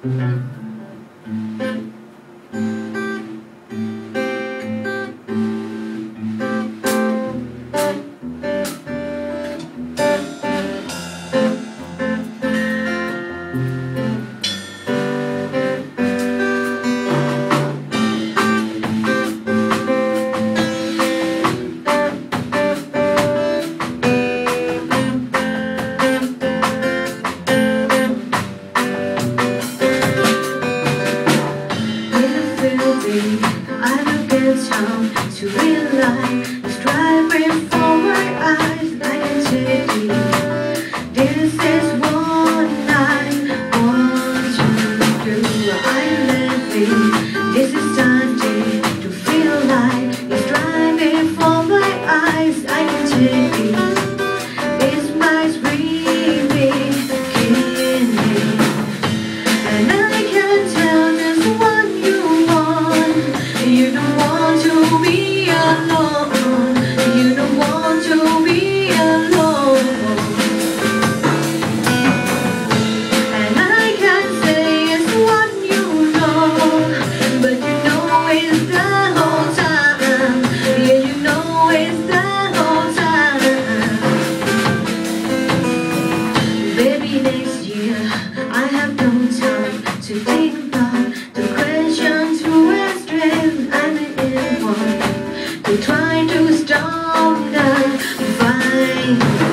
I look at town to realize it's driving for my eyes. I can take it. This is what I want to do. I'm living. This is Sunday to feel like it's driving for my eyes. I can take it. It's my spring beginning, and I can tell just what you want. You don't want to be alone. You don't want to be alone. And I can say it's what you know, but you know it's the whole time. Yeah, you know it's the whole time. Baby, next year I have no time to think about the questions who are stressed. I'm in one to try to stop the fight.